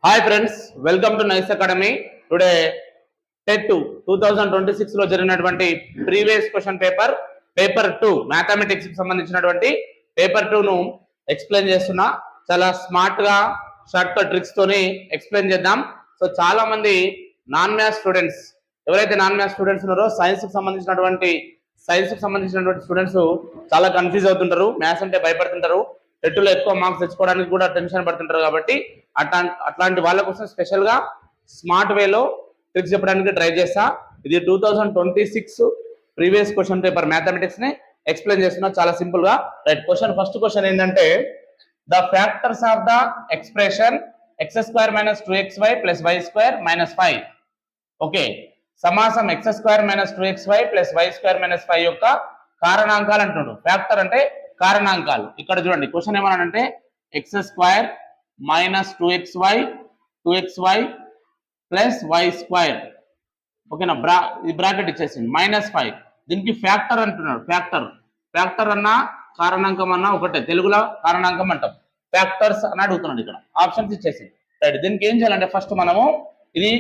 Hi friends, welcome to nice academy. Today TET 2026 లో జరిగినటువంటి previous question paper 2 mathematics కి సంబంధించినటువంటి పేపర్ 2 ను ఎక్స్ప్లెయిన్ చేస్తున్నా. చాలా స్మార్ట్ గా షార్ట్ కట్ ట్రిక్స్ తోని ఎక్స్ప్లెయిన్ చేద్దాం. సో చాలా మంది నాన్ మ్యాథ్స్ స్టూడెంట్స్, ఎవరైతే నాన్ మ్యాథ్స్ స్టూడెంట్స్ ఉన్నారో సైన్స్ కి సంబంధించినటువంటి స్టూడెంట్స్ చాలా కన్ఫ్యూజ్ అవుతుంటారు. మ్యాథ్స్ అంటే భయపడుతుంటారు. టెట్లో ఎక్కువ మార్క్స్ తెచ్చుకోవడానికి కూడా టెన్షన్ పడుతుంటారు. కాబట్టి అట్లాంటి వాళ్ళ కోసం స్పెషల్ గా స్మార్ట్ వేలో ట్రిక్స్ చెప్పడానికి ట్రై చేస్తా. ఇది 2026 ప్రీవియస్ క్వశ్చన్ పేపర్ మ్యాథమెటిక్స్ ని ఎక్స్ప్లెయిన్ చేస్తున్నా చాలా సింపుల్ గా. రైట్, ఫస్ట్ క్వశ్చన్ ఏంటంటే the factors of the expression x² - 2xy + y² - 5. Okay, సమాసం x² - 2xy + y² - 5 యొక్క కారణాంకాలు అంటున్నాడు. ఫ్యాక్టర్ అంటే కారణాంకాలు. ఇక్కడ చూడండి, క్వశ్చన్ ఏమన్నాడంటే x² - 2xy + y². ఓకేనా, ఇది బ్రాకెట్ ఇచ్చేసింది -5. దీనికి ఫ్యాక్టర్ అంటున్నాడు. ఫ్యాక్టర్ అన్నా కారణాంకం అన్నా ఒకటే, తెలుగులో కారణాంకం అంటాం. ఫ్యాక్టర్స్ అని అడుగుతున్నాడు. ఇక్కడ ఆప్షన్స్ ఇచ్చేసి రైట్. దీనికి ఏం చేయాలంటే ఫస్ట్ మనము ఇది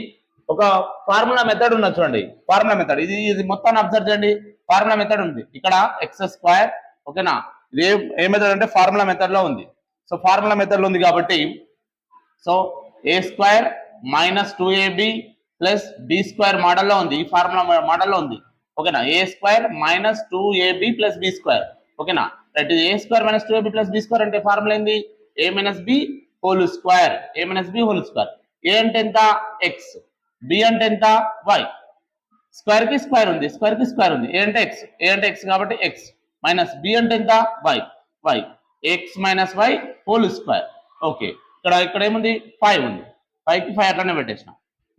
ఒక ఫార్ములా మెథడ్ ఉన్నది చూడండి. ఫార్ములా మెథడ్ ఇది మొత్తాన్ని అబ్జర్వ్ చేయండి. ఫార్ములా మెథడ్ ఉంది ఇక్కడ x². ఓకేనా, ఇది ఏ మెథడ్ అంటే ఫార్ములా మెథడ్ లో ఉంది. సో ఫార్ములా మెథడ్ లో ఉంది కాబట్టి సో a² - 2ab + b² మోడల్లో ఉంది. ఈ ఫార్ములా మోడల్లో ఉంది. ఓకేనా, a² - 2ab + b². ఓకేనా రైట్. ఇది a² - 2ab + b² అంటే ఫార్ములా ఏంది? a - b² a - b². a అంటే ఎంత? x. b అంటే ఎంత? y. స్క్వేర్ కి స్క్వేర్ ఉంది. a అంటే x కాబట్టి x మైనస్ b అంటే ఎంత? y. x - y². ఓకే, ఇక్కడ ఏముంది? 5 ఉంది. 5కి 5 అట్లానే పెట్టేసిన.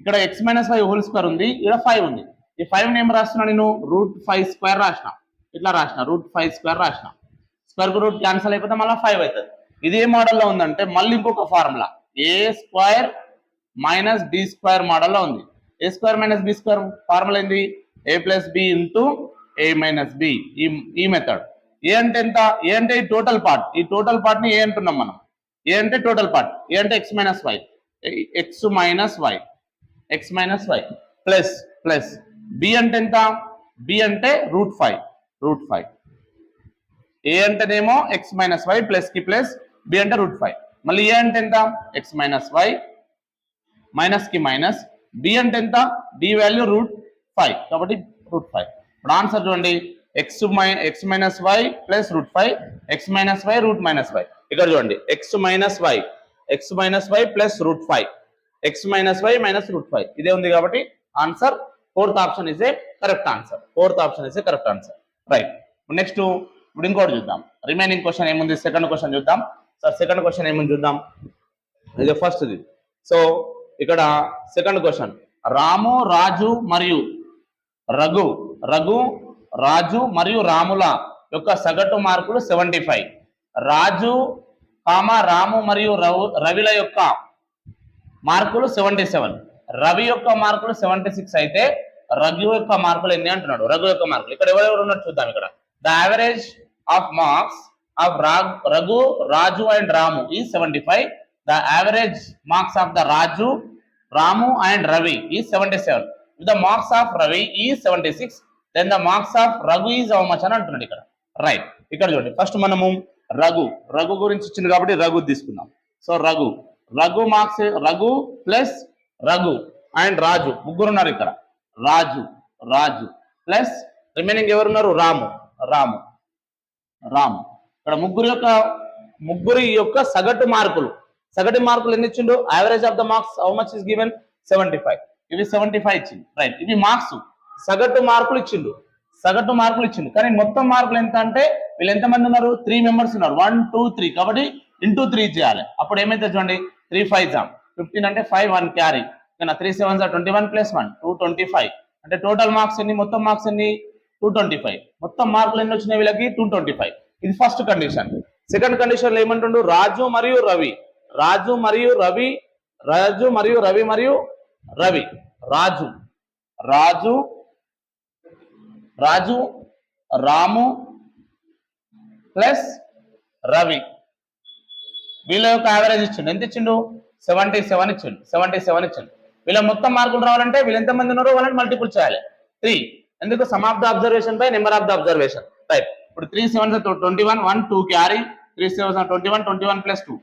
ఇక్కడ x - y² ఉంది. ఇక్కడ 5 ఉంది. ఈ 5 ఏం రాస్తున్నా నేను? √5² రాసిన. ఇట్లా రాసిన √5² రాసిన. స్క్వేర్ కు రూట్ క్యాన్సిల్ అయిపోతే మళ్ళీ 5 అవుతుంది. ఇది ఏ మోడల్లో ఉందంటే మళ్ళీ ఇంకొక ఫార్ములా a² - b² మోడల్లో ఉంది. a² - b² ఫార్ములా ఏంది? a + b × a - b. ఈ మెథడ్. ఏ అంటే ఎంత? ఏ అంటే ఈ టోటల్ పార్ట్. ఈ టోటల్ పార్ట్ ని ఏ అంటున్నాం మనం. ఏ అంటే టోటల్ పార్ట్. ఏ అంటే x - y ప్లస్ b అంటే ఎంత? b అంటే √5. ఏ అంటేనేమో x - y ప్లస్ కి ప్లస్, b అంటే √5. మళ్ళీ ఏ అంటే ఎంత? x - y మైనస్ కి మైనస్, b అంటే ఎంత? b వాల్యూ √5 కాబట్టి √5. ఇప్పుడు ఆన్సర్ చూడండి, x - y plus √5, x - y √-y. ఇక్కడ చూడండి, x - y plus √5, x - y minus √5 ఇదే ఉంది. కాబట్టి answer fourth option is a correct answer. Right. Next ఇప్పుడు ఇంకోటి చూద్దాం. రిమైనింగ్ క్వశ్చన్ ఏముంది? సెకండ్ క్వశ్చన్ చూద్దాం. సార్ సెకండ్ క్వశ్చన్ ఏముంది చూద్దాం. ఇది ఫస్ట్ది. సో ఇక్కడ సెకండ్ క్వశ్చన్, రాము, రాజు మరియు రాజు మరియు రాముల యొక్క సగటు మార్కులు 75. రాజు, రాము మరియు రవిల యొక్క మార్కులు 77. రవి యొక్క మార్కులు 76 అయితే రఘు యొక్క మార్కులు ఎన్ని అంటున్నాడు? రఘు యొక్క మార్కులు ఇక్కడ ఎవరెవరు ఉన్నట్టు చూద్దాం. ఇక్కడ the average of marks of Raghu, Raju and Ramu is 75. The average marks of the Raju, Ramu and Ravi is 77. The marks of Ravi is 76. Then the marks of Raghu is how much అని అంటున్నాడు ఇక్కడ. రైట్. ఇక్కడ చూడండి, ఫస్ట్ మనము రఘు గురించి ఇచ్చింది కాబట్టి రఘు తీసుకుందాం. So Raghu marks, Raghu plus Raghu and Raju ముగ్గురు ఉన్నారు ఇక్కడ. రాజు ప్లస్ రిమైనింగ్ ఎవరున్నారు? రాము. ఇక్కడ ముగ్గురి యొక్క సగటు మార్కులు ఎన్ని ఇచ్చిండు? Average of the marks how much is given? 75. ఇవి 75 ఇచ్చింది. రైట్. ఇవి మార్క్స్, సగటు మార్కులు ఇచ్చిండు. కానీ మొత్తం మార్కులు ఎంత అంటే వీళ్ళు ఎంతమంది ఉన్నారు? 3 మెంబర్స్ ఉన్నారు. 1 2 3 కాబట్టి ఇంటూ 3 చేయాలి. అప్పుడు ఏమైతే చూడండి, 3 5 15 అంటే 5 1 క్యారీ. 3 7 21 + 1 225. అంటే టోటల్ మార్క్స్ ఎన్ని? మొత్తం మార్క్స్ ఎన్ని? 225. మొత్తం మార్కులు ఎన్ని వచ్చినాయి వీళ్ళకి? 225. ఇది ఫస్ట్ కండిషన్. సెకండ్ కండిషన్ లో ఏమంటుండు? రాజు మరియు రవి రాజు, రాము ప్లస్ రవి వీళ్ళ యొక్క యావరేజ్ ఇచ్చిండు. ఎంత ఇచ్చిండు? 77 ఇచ్చిండు 77 ఇచ్చిండు. వీళ్ళ మొత్తం మార్కులు రావాలంటే వీళ్ళు ఎంతమంది ఉన్నారో వాళ్ళని మల్టిపుల్ చేయాలి 3. ఎందుకు some of the observation by number of the observation. Right. ఇప్పుడు 3 7 21 1 2 క్యారీ 3 7 21 21 ప్లస్ 2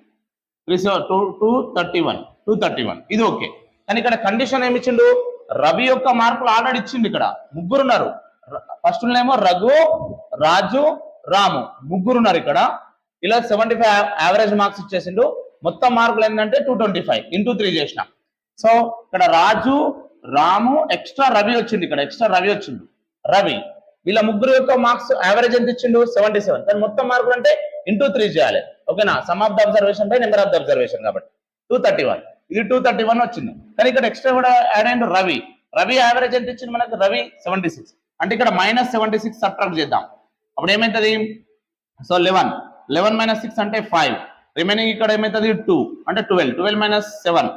3 7 2 31 231 ఇది ఓకే. కానీ ఇక్కడ కండిషన్ ఏమి ఇచ్చిండు? రవి యొక్క మార్కులు ఆల్రెడీ ఇచ్చిండు. ఇక్కడ ముగ్గురు ఉన్నారు. ఫస్ట్ ఏమో రఘు, రాజు, రాము ముగ్గురు ఉన్నారు. ఇక్కడ ఇలా 75 యావరేజ్ మార్క్స్ ఇచ్చేసిండు. మొత్తం మార్కులు ఏంటంటే 225 ఇంటూ 3 చేసిన. సో ఇక్కడ రాజు, రాము, ఎక్స్ట్రా రవి వచ్చింది. ఇక్కడ ఎక్స్ట్రా రవి వచ్చిండు. రవి వీళ్ళ ముగ్గురు యొక్క మార్క్స్ యావరేజ్ ఎంత ఇచ్చిండు? 77. కానీ మొత్తం మార్కులు అంటే ఇంటూ 3 చేయాలి. ఓకేనా? Some of the observation by number of the observation కాబట్టి 231 ఇది 231 వచ్చింది. కానీ ఇక్కడ ఎక్స్ట్రా కూడా యాడ్ అయిండు రవి. రవి యావరేజ్ ఎంత ఇచ్చింది మనకు? రవి 76. అంటే ఇక్కడ -76 సబ్ట్రాక్ట్ చేద్దాం. అప్పుడు ఏమైతుంది? సో 11 - 6 అంటే 5. రిమైనింగ్ ఇక్కడ ఏమైతుంది? 2 అంటే 12 12 - 7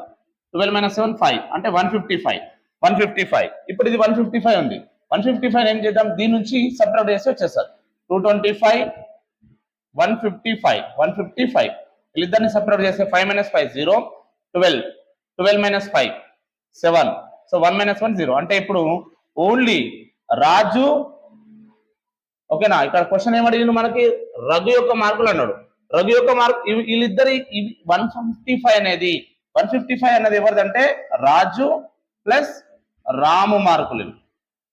12 - 7 5 అంటే 155. ఇప్పుడు ఇది 155 ఉంది. 155 ఏం చేద్దాం? దీని నుంచి సబ్ట్రాక్ట్ చేసి వచ్చేస్తారు. 225 155 వీళ్ళిద్దరిని సబ్ట్రాక్ట్ చేస్తే 5 - 5 0 12 12 - 5 7. సో 1 - 1 0 అంటే ఇప్పుడు ఓన్లీ రాజు. ఓకేనా? ఇక్కడ క్వశ్చన్ ఏమడిగిండు మనకి? రఘు యొక్క మార్కులు అన్నాడు. రఘు యొక్క మార్క్ వీళ్ళిద్దరి 155 అనేది ఎవరిదంటే రాజు ప్లస్ రాము మార్కులు.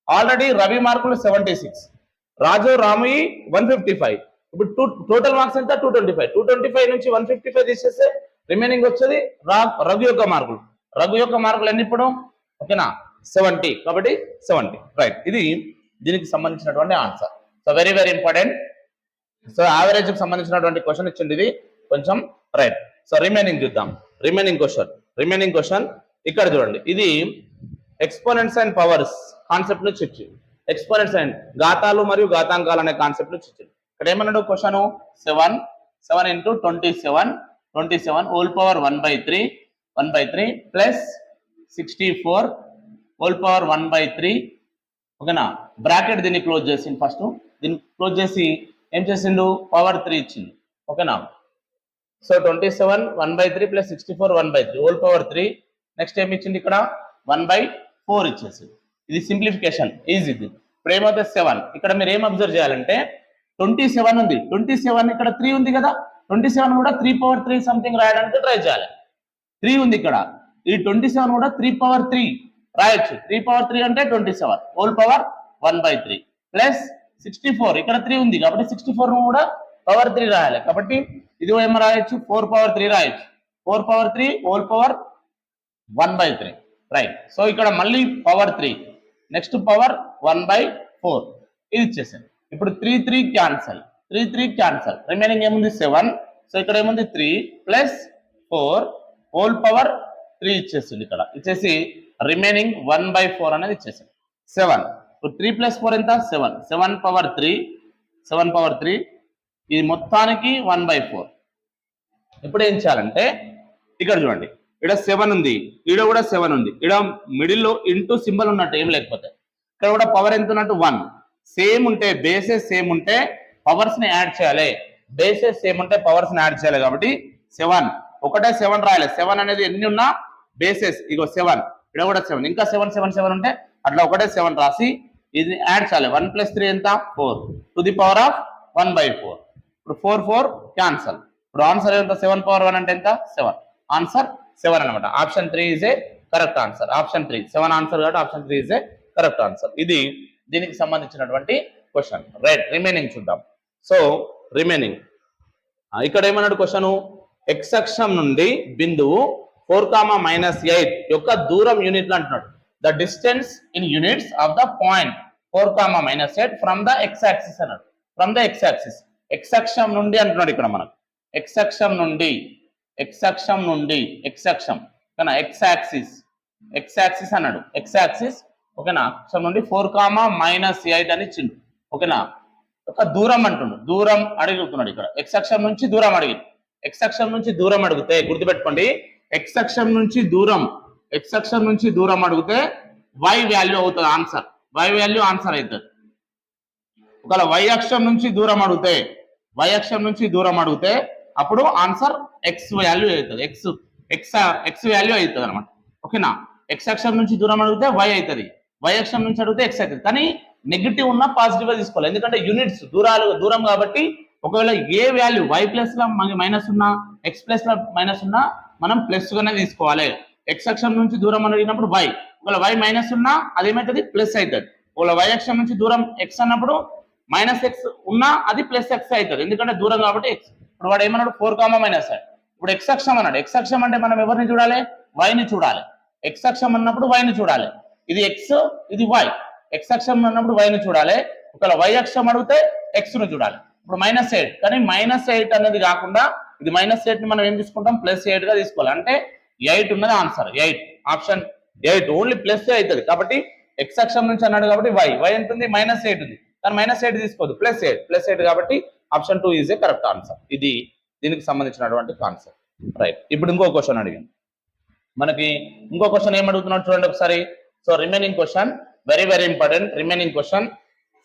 ఆల్రెడీ రవి మార్కులు 76, రాజు రాము 155. ఇప్పుడు టోటల్ మార్క్స్ ఎంత? 225 నుంచి 155 తీసేస్తే రిమైనింగ్ వచ్చేది రఘు యొక్క మార్కులు. రఘు యొక్క మార్కులు ఎన్ని ఇప్పుడు? ఓకేనా? 70. కాబట్టి 70. రైట్. ఇది దీనికి సంబంధించినటువంటి answer. So very very important. So average కి సంబంధించినటువంటి క్వశ్చన్ ఇచ్చింది ఇది కొంచెం. రైట్. సో రిమైనింగ్ చూద్దాం. రిమైనింగ్ క్వశ్చన్ ఇక్కడ చూడండి. ఇది ఎక్స్పోనెంట్స్ అండ్ పవర్స్ కాన్సెప్ట్ నుంచి ఇచ్చింది. ఎక్స్పోనెంట్స్ అండ్ ఘాతాలు మరియు ఘాతాంకాలు అనే కాన్సెప్ట్ నుంచి ఇచ్చింది. ఇక్కడ ఏమన్నాడు question? 7 into 27 whole power 1/3 plus 64 whole power 1/3. ఓకేనా? బ్రాకెట్ దీన్ని క్లోజ్ చేసింది. ఫస్ట్ దీన్ని క్లోజ్ చేసి ఏం చేసిండు? పవర్ 3 ఇచ్చింది. ఓకేనా? So 27 1/3 plus 64 1/3 whole power 3. Next ఏమి ఇచ్చింది? ఇక్కడ 1/4 ఇచ్చేసింది. ఇది సింప్లిఫికేషన్ ఈజీ. ఇప్పుడు ఏమవుతుంది? 7. ఇక్కడ మీరు ఏం అబ్జర్వ్ చేయాలంటే 27 ఉంది. 27 ఇక్కడ 3 ఉంది కదా. 27 కూడా 3/3 సంథింగ్ రాయడానికి ట్రై చేయాలి. 3 ఉంది ఇక్కడ. ఈ 27 కూడా 3/3 రాయొచ్చు. 3/3 అంటే 27 హోల్ పవర్ 1/3 ప్లస్ 64 ఇక్కడ 3 ఉంది కాబట్టి 64 కూడా పవర్ 3 రాయాలి. కాబట్టి ఇది ఏమో రాయొచ్చు? 4/3 రాయొచ్చు. 4/3 హోల్ పవర్ 1/3. రైట్. సో ఇక్కడ మళ్ళీ పవర్ 3 నెక్స్ట్ పవర్ 1/4 ఇది ఇచ్చేసాను. ఇప్పుడు 3 క్యాన్సల్ రిమైనింగ్ ఏముంది? 7. సో ఇక్కడ ఏముంది? 3 ప్లస్ 4 హోల్ పవర్ 3 ఇచ్చేసింది. ఇక్కడ ఇచ్చేసి రిమైనింగ్ 1/4 అనేది ఇచ్చేసింది. 7. ఇప్పుడు 3 + 4 ఎంత? 7. 7/3 ఇది మొత్తానికి 1/4. ఇప్పుడు ఏం చేయాలంటే ఇక్కడ చూడండి. ఇక్కడ 7 ఉంది, ఈడ కూడా 7 ఉంది. ఇక్కడ మిడిల్లో ఇంటూ సింబల్ ఉన్నట్టు ఏం లేకపోతే ఇక్కడ కూడా పవర్ ఎంత ఉన్నట్టు 1. సేమ్ ఉంటే బేసెస్ సేమ్ ఉంటే పవర్స్ ని యాడ్ చేయాలి. బేసెస్ సేమ్ ఉంటే పవర్స్ ని యాడ్ చేయాలి. కాబట్టి 7 ఒకటే 7 రాయాలి. 7 అనేది ఎన్ని ఉన్నా బేసెస్ ఇగో 7 ఇక్కడ కూడా 7 ఇంకా 7 ఉంటే అట్లా ఒకటే 7 రాసి ఇది యాడ్ చేయాలి. 1 + 3 ఎంత? 4 టు ది పవర్ ఆఫ్ 1/4. ఇప్పుడు 4 క్యాన్సల్. ఇప్పుడు ఆన్సర్ ఎంత? 7/1 అంటే ఎంత? 7. ఆన్సర్ 7 అనమాట. Option 3 is a correct answer. Option 3 7 answer కాబట్టి option 3 is a correct answer. ఇది దీనికి సంబంధించినటువంటి క్వశ్చన్. రైట్. రిమైనింగ్ చూద్దాం. సో రిమైనింగ్ ఇక్కడ ఏమన్నాడు క్వశ్చన్? ఎక్స్ అక్షం నుండి బిందువు 4, - 8 యొక్క దూరం యూనిట్లు అంటున్నాడు. The distance in units of the point 4, - 8 from the X axis అన్నాడు. From the X axis X అక్షం నుండి అంటున్నాడు. ఇక్కడ మనకు ఎక్స్ అక్షం నుండి ఓకేనా? ఎక్స్ యాక్సిస్ అన్నాడు. ఎక్స్ యాక్సిస్ ఓకేనా? అక్షం నుండి 4, - 8 అని ఇచ్చిండు. ఓకేనా? ఒక దూరం అంటుండు. దూరం అడుగుతున్నాడు. ఇక్కడ ఎక్స్ అక్షం నుంచి దూరం అడిగింది. ఎక్స్ అక్షం నుంచి దూరం అడిగితే గుర్తుపెట్టుకోండి, ఎక్స్ అక్షం నుంచి దూరం అడిగితే y వాల్యూ అవుతుంది ఆన్సర్. y వాల్యూ ఆన్సర్ అవుతుంది. ఒకవేళ y అక్షం నుంచి దూరం అడిగితే అప్పుడు ఆన్సర్ x వాల్యూ అవుతుంది. ఎక్స్ ఎక్స్ వాల్యూ అవుతుంది అనమాట. ఓకేనా, ఎక్స్ అక్షం నుంచి దూరం అడిగితే వై అవుతుంది, వై అక్షం నుంచి అడిగితే ఎక్స్ అవుతుంది. కానీ నెగిటివ్ ఉన్న పాజిటివ్ తీసుకోవాలి, ఎందుకంటే యూనిట్స్ దూరం కాబట్టి ఒకవేళ ఏ వాల్యూ వై ప్లస్ లో మైనస్ ఉన్నా ఎక్స్ ప్లస్ లో మైనస్ ఉన్నా మనం ప్లస్ గానే తీసుకోవాలి. ఎక్స్ అక్షం నుంచి దూరం అడిగినప్పుడు వై, ఒకవేళ వై మైనస్ ఉన్నా అదేమవుతుంది ప్లస్ అవుతుంది. ఒకవేళ వై అక్షం నుంచి దూరం ఎక్స్ అన్నప్పుడు మైనస్ ఎక్స్ ఉన్నా అది ప్లస్ ఎక్స్ అవుతుంది, ఎందుకంటే దూరం కాబట్టి ఎక్స్. ఇప్పుడు వాడు ఏమన్నాడు 4, మైనస్. ఇప్పుడు ఎక్స్ అక్షం అన్నాడు, ఎక్స్ అక్షం అంటే మనం ఎవరిని చూడాలి, వైని చూడాలి. ఎక్స్ అక్షం అన్నప్పుడు వైని చూడాలి, ఇది ఎక్స్ ఇది వై. ఎక్స్ అక్షం అన్నప్పుడు వైని చూడాలి, ఒకవేళ వై అక్షం అడిగితే ఎక్స్ ను చూడాలి. ఇప్పుడు -8, కానీ -8 అనేది కాకుండా ఇది -8 ని మనం ఏం తీసుకుంటాం, +8 గా తీసుకోవాలి. అంటే 8 ఉన్నది ఆన్సర్, 8 ఆప్షన్ 8 ఓన్లీ ప్లస్ అవుతుంది. కాబట్టి ఎక్స్ అక్షం నుంచి అన్నాడు కాబట్టి వై ఎంత ఉంది, -8 ఉంది, కానీ -8 తీసుకోవద్దు, +8 కాబట్టి option 2 is a correct answer. ఇది దీనికి సంబంధించినటువంటి కాన్సెప్ట్. రైట్, ఇప్పుడు ఇంకో క్వశ్చన్ అడిగాను. మనకి ఇంకో క్వశ్చన్ ఏం అడుగుతున్నాడు చూడండి ఒకసారి. So remaining question very very important. Remaining question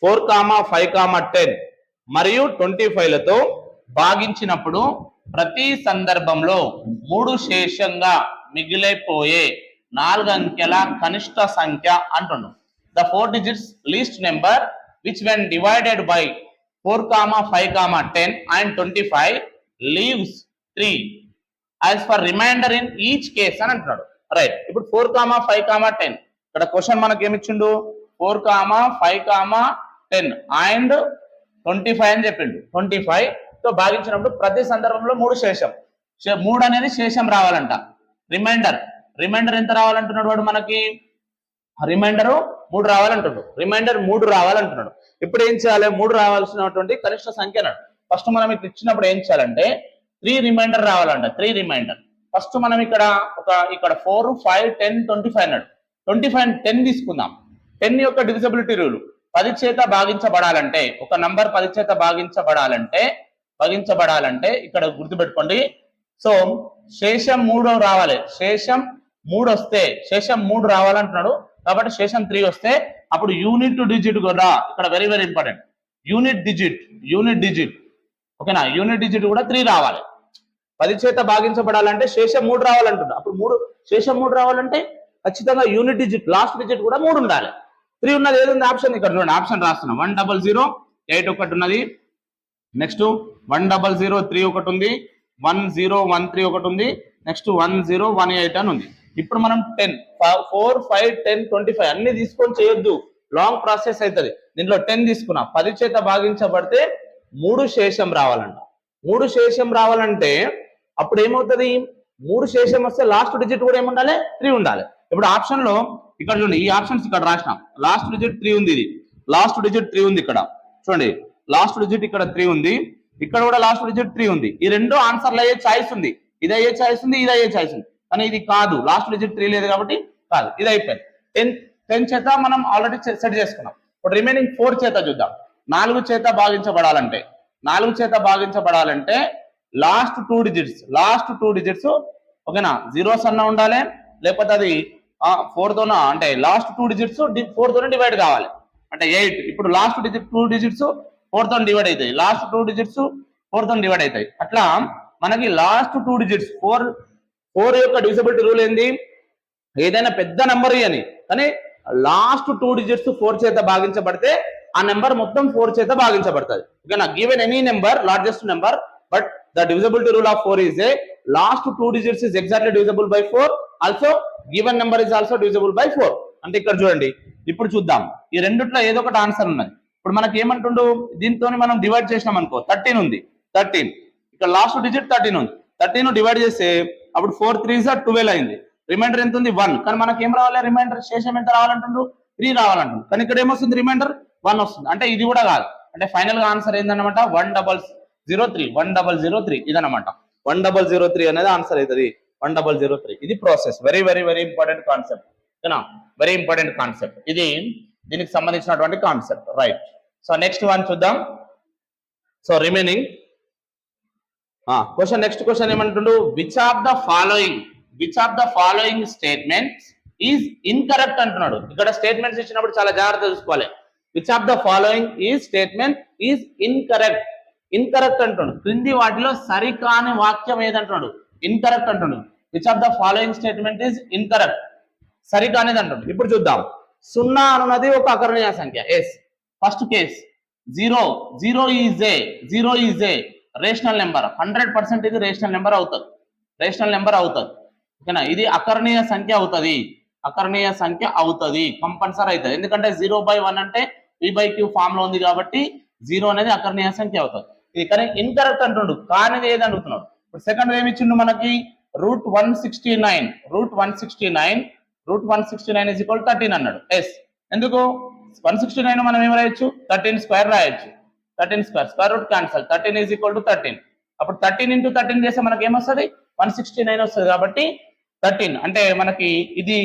4, 5, 10 మరియు 25లతో భాగించినప్పుడు ప్రతి సందర్భంలో 3 శేషంగా మిగిలిపోయే 4 అంకెల కనిష్ట సంఖ్య అంటున్నాం. The 4 digits least number which when divided by 4, 5, 10 and 25 leaves 3 as for remainder in each case అని అంటున్నాడు. రైట్, ఇప్పుడు 4, 5, 10 ఇక్కడ క్వశ్చన్ మనకి ఏమి ఇచ్చిండు, 4, 5, 10 అండ్ 25 అని చెప్పిండు. 25 తో భాగించినప్పుడు ప్రతి సందర్భంలో 3 శేషం, 3 అనేది శేషం రావాలంట. రిమైండర్ ఎంత రావాలంటున్నాడు వాడు, మనకి రిమైండర్ 3 రావాలంటున్నాడు, రిమైండర్ 3 రావాలంటున్నాడు. ఇప్పుడు ఏం చేయాలి, 3 రావాల్సినటువంటి కనిష్ట సంఖ్య అన్నాడు. ఫస్ట్ మనం ఇట్లా ఇచ్చినప్పుడు ఏం చేయాలంటే 3 రిమైండర్ రావాలంట. 3 రిమైండర్ ఫస్ట్ మనం ఇక్కడ 4, 5, 10, 25 అన్నాడు. 25 10 తీసుకుందాం. 10 యొక్క డివిజిబిలిటీ రూల్ 10 చేత భాగించబడాలంటే, ఒక నంబర్ 10 చేత భాగించబడాలంటే ఇక్కడ గుర్తుపెట్టుకోండి. సో శేషం 3 రావాలి, శేషం 3 వస్తే శేషం 3 రావాలంటున్నాడు. కాబట్టి శేషం 3 వస్తే అప్పుడు యూనిట్ డిజిట్ కూడా ఇక్కడ very very important, unit digit ఓకేనా, యూనిట్ డిజిట్ కూడా 3 రావాలి. 10 చేత భాగించబడాలంటే శేషం 3 రావాలంటున్నా. అప్పుడు శేషం 3 రావాలంటే ఖచ్చితంగా యూనిట్ డిజిట్ లాస్ట్ డిజిట్ కూడా 3 ఉండాలి. 3 ఉన్నది ఏది ఉంది ఆప్షన్, ఇక్కడ చూడండి ఆప్షన్ రాస్తున్నాం. 10008 ఒకటి ఉన్నది, నెక్స్ట్ 10003 ఒకటి ఉంది, 1013 ఒకటి ఉంది, నెక్స్ట్ 1018 అని ఉంది. ఇప్పుడు మనం 10, 4, 5, 10, 25 అన్ని తీసుకొని చేయొద్దు, లాంగ్ ప్రాసెస్ అవుతుంది. దీంట్లో 10 తీసుకున్నా, 10 చేత భాగించబడితే 3 శేషం రావాలంట. 3 శేషం రావాలంటే అప్పుడు ఏమవుతుంది, 3 శేషం వస్తే లాస్ట్ డిజిట్ కూడా ఏముండాలి, 3 ఉండాలి. ఇప్పుడు ఆప్షన్ లో ఇక్కడ చూడండి, ఈ ఆప్షన్స్ ఇక్కడ రాసినాం. లాస్ట్ డిజిట్ 3 ఉంది, ఇది లాస్ట్ డిజిట్ 3 ఉంది. ఇక్కడ చూడండి లాస్ట్ డిజిట్ ఇక్కడ 3 ఉంది, ఇక్కడ కూడా లాస్ట్ డిజిట్ 3 ఉంది. ఈ రెండు ఆన్సర్లు అయ్యే ఛాయిస్ ఉంది, ఇది అయ్యే ఛాయిస్ ఉంది, ఇది అయ్యే ఛాయిస్ ఉంది. కానీ ఇది కాదు, లాస్ట్ డిజిట్ 3 లేదు కాబట్టి కాదు, ఇది అయిపోయింది. 10 చేత మనం ఆల్రెడీ సెట్ చేసుకున్నాం. ఇప్పుడు రిమైనింగ్ 4 చేత చూద్దాం. 4 చేత భాగించబడాలంటే లాస్ట్ టూ డిజిట్స్ ఓకేనా, జీరోస్ అన్న ఉండాలి, లేకపోతే అది 4 తోన, అంటే లాస్ట్ 2 డిజిట్స్ 4 తోనే డివైడ్ కావాలి, అంటే 8. ఇప్పుడు లాస్ట్ 2 డిజిట్స్ 4 తోని డివైడ్ అవుతాయి, లాస్ట్ 2 డిజిట్స్ 4 తోని డివైడ్ అవుతాయి. అట్లా మనకి లాస్ట్ 2 డిజిట్స్ 4 యొక్క డివిజిబిలిటీ రూల్ ఏంది, ఏదైనా పెద్ద నెంబర్ అని, కానీ లాస్ట్ 2 డిజిట్స్ 4 చేత భాగించబడితే ఆ నెంబర్ మొత్తం 4 చేత భాగించబడుతుంది. ఓకేనా, given any number largest number but the divisibility rule of 4 is a last 2 digits is exactly divisible by 4, also given number is also divisible by 4. అంటే ఇక్కడ చూడండి, ఇప్పుడు చూద్దాం, ఈ రెండిట్లో ఏదో ఒకటి ఆన్సర్ ఉన్నది. ఇప్పుడు మనకి ఏమంటుండు, దీంతో మనం డివైడ్ చేసినాం అనుకో, 13 ఉంది, 13 ఇక్కడ లాస్ట్ డిజిట్ 13 ఉంది, 13 డివైడ్ చేస్తే అప్పుడు 4 3s 12 అయింది. రిమైండర్ ఎంత ఉంది, 1. కానీ మనకి ఏం రావాలి, రిమైండర్ శేషం ఎంత రావాలంటుండు, 3 రావాలంటుండు. కానీ ఇక్కడ ఏమొస్తుంది, రిమైండర్ 1 వస్తుంది. అంటే ఇది కూడా కాదు, అంటే ఫైనల్ గా ఆన్సర్ ఏందన్నమాట 1003 ఇదన్నమాట. 1003 అనేది ఆన్సర్ అవుతుంది, 1003. ఇది process, very very very important concept, ఓకేనా, వెరీ ఇంపార్టెంట్ కాన్సెప్ట్ ఇది, దీనికి సంబంధించినటువంటి concept. Right, so next one చూద్దాం. So remaining question, next question ఏమంటుండు, which of the following statements is incorrect అంటున్నాడు. ఇక్కడ స్టేట్మెంట్స్ ఇచ్చినప్పుడు చాలా జాగ్రత్తగా చూసుకోవాలి. Which of the following statement is incorrect అంటున్నాడు. క్రింది వాటిలో సరికాని వాక్యం ఏదంటున్నాడు, ఇన్కరెక్ట్ అంటున్నాడు. Which of the following statement is incorrect, సరికానిది అంటుంది. ఇప్పుడు చూద్దాం. 0 అనున్నది ఒక అకర్ణీయ సంఖ్య. Yes, first case zero is a rational number. 100% ఇది రేషనల్ నెంబర్ అవుతుంది, రేషనల్ నెంబర్ అవుతుంది. ఓకేనా, ఇది అకర్ణీయ సంఖ్య అవుతుంది, అకర్ణీయ సంఖ్య అవుతుంది, కంపల్సరీ అవుతుంది. ఎందుకంటే 0/1 అంటే p/q ఫామ్ లో ఉంది కాబట్టి 0 అనేది అకర్ణీయ సంఖ్య అవుతుంది. ఇది కానీ ఇన్కరెక్ట్ అంటుండు, కానిది ఏది అడుగుతున్నాడు. ఇప్పుడు సెకండ్ ఏమి ఇచ్చిండు మనకి, √169 ఈజ్ ఈక్వల్ 13 అన్నాడు. ఎస్, ఎందుకు 169 మనం ఏం రాయొచ్చు, 13 స్క్వేర్ రాయొచ్చు. 13 square, square root cancel, 13 is equal to 13. అప్పుడు 13 ఇంటూ 13 చేస్తే మనకి ఏమొస్తుంది, 169 వస్తుంది. కాబట్టి 13 అంటే మనకి ఇది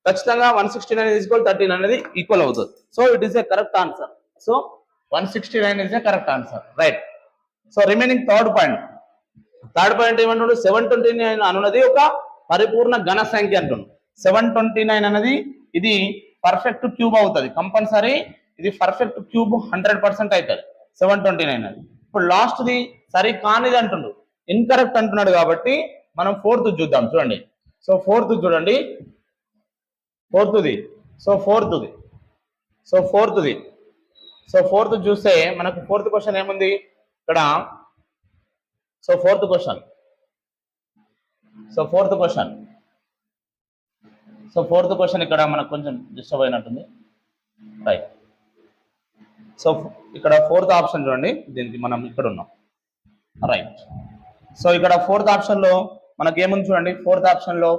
ఖచ్చితంగా 169 ఈజ్ ఈక్వల్ 13 అనేది ఈక్వల్ అవుతుంది. So it is a correct answer. So 169 is a correct answer, right. So remaining third point ఏమంటున్నాడు, 729 అనున్నది ఒక పరిపూర్ణ ఘన సంఖ్య అంటున్నాడు. 729 అనేది ఇది పర్ఫెక్ట్ క్యూబ్ అవుతుంది, కంపల్సరీ ఇది పర్ఫెక్ట్ క్యూబ్ 100% అవుతుంది 729 అది. ఇప్పుడు లాస్ట్ది సరి కానిది అంటుండు, ఇన్కరెక్ట్ అంటున్నాడు కాబట్టి మనం ఫోర్త్ చూద్దాం. చూడండి, సో ఫోర్త్ చూడండి, ఫోర్త్ చూస్తే మనకు ఫోర్త్ క్వశ్చన్ ఏముంది ఇక్కడ. సో ఫోర్త్ క్వశ్చన్ ఇక్కడ మనకు కొంచెం డిస్టర్బ్ అయినట్టుంది, రైట్. సో ఇక్కడ ఫోర్త్ ఆప్షన్ చూడండి, దీనికి మనం ఇక్కడ ఉన్నాం, రైట్. సో ఇక్కడ ఫోర్త్ ఆప్షన్ లో మనకి ఏముంది చూడండి, ఫోర్త్ ఆప్షన్ లో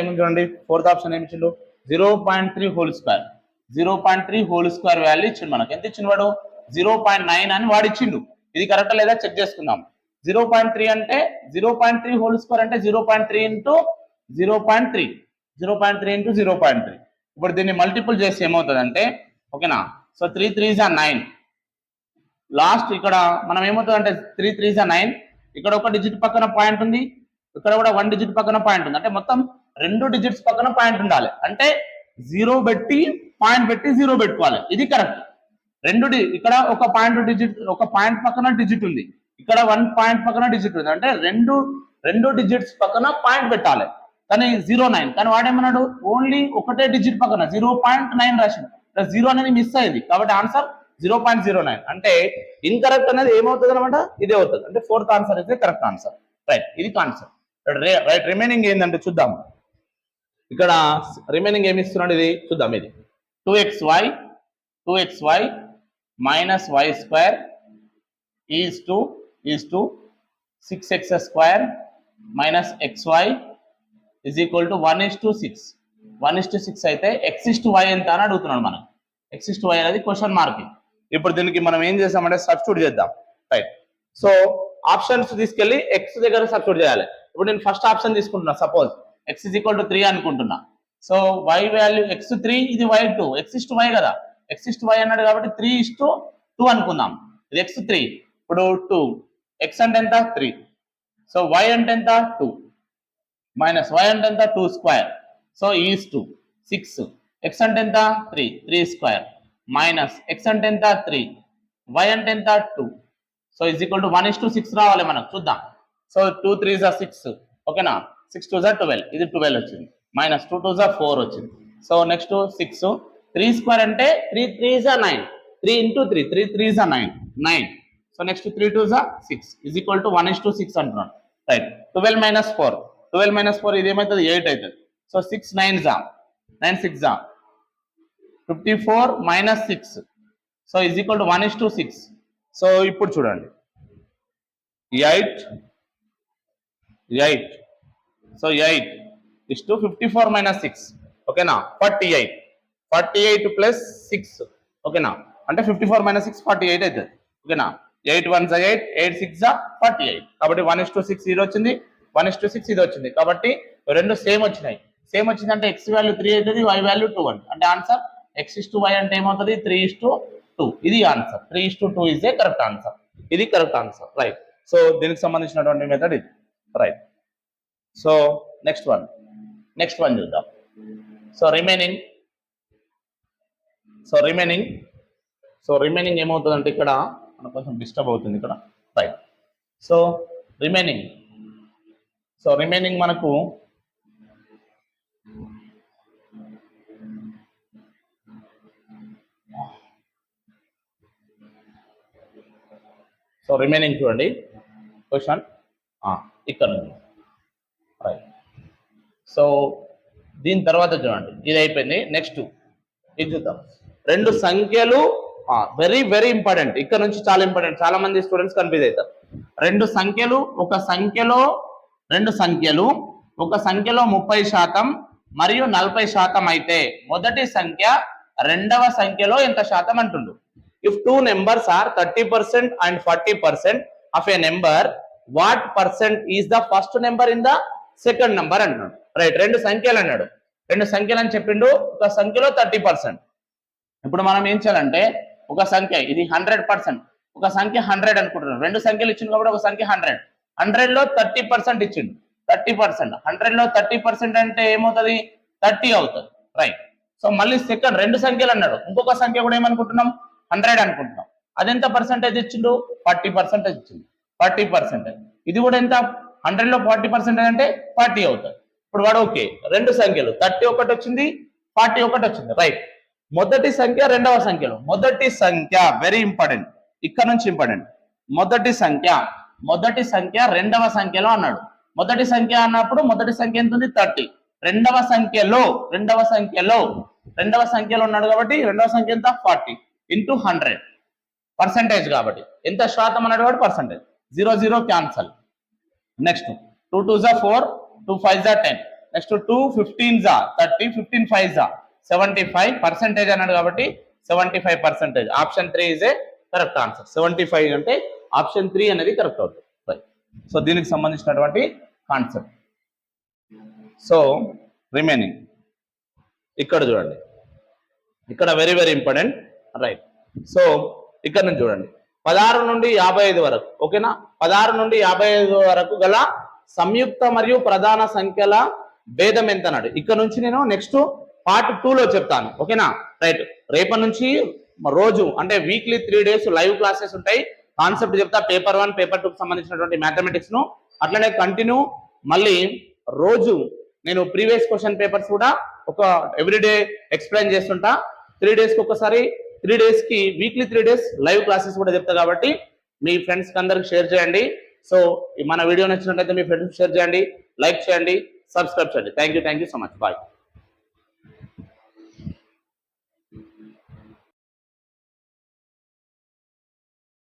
ఏముంది చూడండి. ఫోర్త్ ఆప్షన్ ఏమి ఇచ్చిండు, 0.3 హోల్ స్క్వేర్ వాల్యూ ఇచ్చిండు మనకి. ఎంత ఇచ్చిండు వాడు, 0.9 అని వాడు ఇచ్చిండు. ఇది కరెక్ట్ లేదా చెక్ చేసుకుందాం. 0.3 అంటే 0.3 హోల్ స్క్వేర్ అంటే 0.3 ఇంటూ 0.3 ఇప్పుడు దీన్ని మల్టిపుల్ చేసి ఏమవుతుంది అంటే, ఓకేనా, సో 3 3s are 9. లాస్ట్ ఇక్కడ మనం ఏమవుతుంది అంటే 3 3s are 9, ఇక్కడ ఒక డిజిట్ పక్కన పాయింట్ ఉంది, ఇక్కడ కూడా 1 డిజిట్ పక్కన పాయింట్ ఉంది. అంటే మొత్తం 2 డిజిట్స్ పక్కన పాయింట్ ఉండాలి. అంటే 0 పెట్టి పాయింట్ పెట్టి 0 పెట్టుకోవాలి, ఇది కరెక్ట్. ఇక్కడ ఒక పాయింట్ పక్కన డిజిట్ ఉంది, ఇక్కడ 1 పాయింట్ పక్కన డిజిట్ ఉంది. అంటే రెండు డిజిట్స్ పక్కన పాయింట్ పెట్టాలి. కానీ 0.9, కానీ వాడేమన్నాడు, ఓన్లీ ఒకటే డిజిట్ పక్కన 0.9 రాసింది, 0 అనేది మిస్ అయింది. కాబట్టి ఆన్సర్ 0.09. అంటే ఇన్కరెక్ట్ అనేది ఏమవుతుంది అనమాట, ఇదే అవుతుంది. అంటే ఫోర్త్ ఆన్సర్ అయితే కరెక్ట్ ఆన్సర్, రైట్. ఇది కాన్సెప్ట్, రైట్. రిమైనింగ్ ఏంటంటే చూద్దాం. ఇక్కడ రిమైనింగ్ ఏమి ఇస్తున్నాడు ఇది చూద్దాం. ఇది 2xy minus y square is to 6x square minus xy is equal to 1:6. 1:6 అయితే x is to y ఎంత అని అడుగుతున్నాడు మనం. x is to y అనేది క్వశ్చన్ మార్క్. ఇప్పుడు దీనికి మనం ఏం చేస్తామంటే సబ్స్టిట్యూట్ చేద్దాం, రైట్. సో ఆప్షన్స్ తీసుకెళ్లి x దగ్గర సబ్స్టిట్యూట్ చేయాలి. ఇప్పుడు నేను ఫస్ట్ ఆప్షన్ తీసుకుంటున్నా, suppose x is equal to 3 అనుకుంటున్నా. సో y వాల్యూ x3, ఇది y2, x is to y కదా, x is to y అన్నాడు కాబట్టి 3:2 అనుకుందాం. ఇది x3, ఇప్పుడు 2, x అంటే ఎంత 3, సో y అంటే ఎంత 2 మైనస్ y అంటే ఎంత 2 స్క్వేర్, సో ఈజ్ 2 6, x అంటే ఎంత 3 స్క్వేర్ మైనస్ x అంటే ఎంత 3, y అంటే ఎంత 2, సో ఈజ్ ఈక్వల్ టు 1:6 రావాలి మనకు. చూద్దాం. సో 2 3s are 6, ఓకేనా, 6 2s are 12, ఇది 12 వచ్చింది, మైనస్ 2 2s are 4 వచ్చింది. సో నెక్స్ట్ 6, 3 స్క్వేర్ అంటే 3 3s are 9, 3 into 3 3 3s are 9. So next 3 2s are 6 is equal to 1:6 అంటున్నాడు, రైట్. 12 minus 4 ఇది ఏమవుతుంది 8 అవుతుంది. So 6 9s are 9 6s are 54 minus 6, so is equal to 1:6. So ఇప్పుడు చూడండి 8, so 8 is to 54 minus 6, ఓకేనా, 48 plus 6, ఓకేనా, అంటే 54 minus 6 48 అవుతుంది, ఓకేనా. 8 1s are 8, 8 6s are 48. కాబట్టి 1:6 ఇది వచ్చింది, 1:6 ఇది వచ్చింది. కాబట్టి రెండు సేమ్ వచ్చినాయి. సేమ్ వచ్చిందంటే x వాల్యూ 3 అవుతుంది, y వాల్యూ 2 అండి. అంటే answer x is to y అంటే ఏమవుతుంది 3:2. ఇది answer, 3:2 is a correct answer. ఇది కరెక్ట్ ఆన్సర్, రైట్. సో దీనికి సంబంధించినటువంటి మెథడ్ ఇది, రైట్. సో నెక్స్ట్ వన్ చూద్దాం. సో రిమైనింగ్ ఏమవుతుందంటే ఇక్కడ మనకు కొంచెం డిస్టర్బ్ అవుతుంది ఇక్కడ, రైట్. సో సో రిమైనింగ్ మనకు రిమైనింగ్ చూడండి క్వశ్చన్ ఇక్కడ ఉంది రైట్. సో దీని తర్వాత చూడండి ఇది అయిపోయింది. నెక్స్ట్ ఇది చూద్దాం. రెండు సంఖ్యలు వెరీ వెరీ ఇంపార్టెంట్. ఇక్కడ నుంచి చాలా ఇంపార్టెంట్. చాలా మంది స్టూడెంట్స్ కన్ఫ్యూజ్ అవుతారు. రెండు సంఖ్యలు ఒక సంఖ్యలో 30% మరియు 40% అయితే మొదటి సంఖ్య రెండవ సంఖ్యలో ఎంత శాతం అంటుండు. If two numbers are 30% and 40% of a number, what percent is the first number in the second number అంటున్నాడు. రైట్, రెండు సంఖ్యలు అన్నాడు. రెండు సంఖ్యలు అని చెప్పిండు. ఒక సంఖ్యలో 30%. ఇప్పుడు మనం ఏం చేయాలంటే ఒక సంఖ్య ఇది 100%, ఒక సంఖ్య 100 అనుకుంటున్నాం. రెండు సంఖ్యలు ఇచ్చింది కాబట్టి ఒక సంఖ్య 100లో 30% ఇచ్చిండు. 30%, 100లో 30% అంటే ఏమవుతుంది? 30 అవుతుంది. రైట్. సో మళ్ళీ సెకండ్ రెండు సంఖ్యలు అన్నాడు. ఇంకొక సంఖ్య కూడా ఏమనుకుంటున్నాం? 100 అనుకుంటున్నాం. అదెంత పర్సెంటేజ్ ఇచ్చిండు? 40% ఇచ్చిండు. 40%. ఇది కూడా ఎంత? 100లో 40% అంటే 40 అవుతుంది. ఇప్పుడు వాడు ఓకే, రెండు సంఖ్యలు 30 ఒకటి వచ్చింది, 40 ఒకటి వచ్చింది. రైట్. మొదటి సంఖ్య రెండవ సంఖ్యలో, మొదటి సంఖ్య వెరీ ఇంపార్టెంట్, ఇక్కడ నుంచి ఇంపార్టెంట్. మొదటి సంఖ్య రెండవ సంఖ్యలో అన్నాడు. మొదటి సంఖ్య అన్నప్పుడు మొదటి సంఖ్య ఎంత ఉంది? 30. రెండవ సంఖ్యలో ఉన్నాడు కాబట్టి రెండవ సంఖ్య ఎంత? 40 ఇంటూ 100 పర్సెంటేజ్ కాబట్టి ఎంత శాతం అన్నాడు కాబట్టి percentage. 0 0 cancel. Next 2 2 4, 2 5 10. Next 2 15 30, 15 5 75 percentage అన్నాడు కాబట్టి 75%. Option 3 is a correct answer. 75 అంటే ఆప్షన్ 3 అనేది కరెక్ట్ అవుతుంది. రైట్. సో దీనికి సంబంధించినటువంటి కాన్సెప్ట్. సో రిమైనింగ్ ఇక్కడ చూడండి, ఇక్కడ very very important. Right. So ఇక్కడ నుంచి చూడండి 16 నుండి 55 వరకు. ఓకేనా? 16 నుండి 55 వరకు గల సంయుక్త మరియు ప్రధాన సంఖ్యల భేదం ఎంత అన్నాడు. ఇక్కడ నుంచి నేను నెక్స్ట్ పార్ట్ 2లో చెప్తాను. ఓకేనా? రైట్. రేపటి నుంచి రోజు అంటే వీక్లీ 3 days లైవ్ క్లాసెస్ ఉంటాయి. కాన్సెప్ట్ చెప్తా, పేపర్ 1 పేపర్ 2 కి సంబంధించినటువంటి మ్యాథమెటిక్స్ ను. అట్లనే కంటిన్యూ మళ్ళీ రోజు నేను ప్రీవియస్ క్వశ్చన్ పేపర్స్ కూడా ఒక ఎవ్రీడే ఎక్స్ప్లెయిన్ చేస్తుంటా. 3 days కి ఒకసారి, 3 days కి వీక్లీ 3 days లైవ్ క్లాసెస్ కూడా చెప్తా కాబట్టి మీ ఫ్రెండ్స్ కి అందరికి షేర్ చేయండి. సో మన వీడియో నచ్చినట్లయితే మీ ఫ్రెండ్స్ షేర్ చేయండి, లైక్ చేయండి, సబ్స్క్రైబ్ చేయండి. Thank you so much. Bye.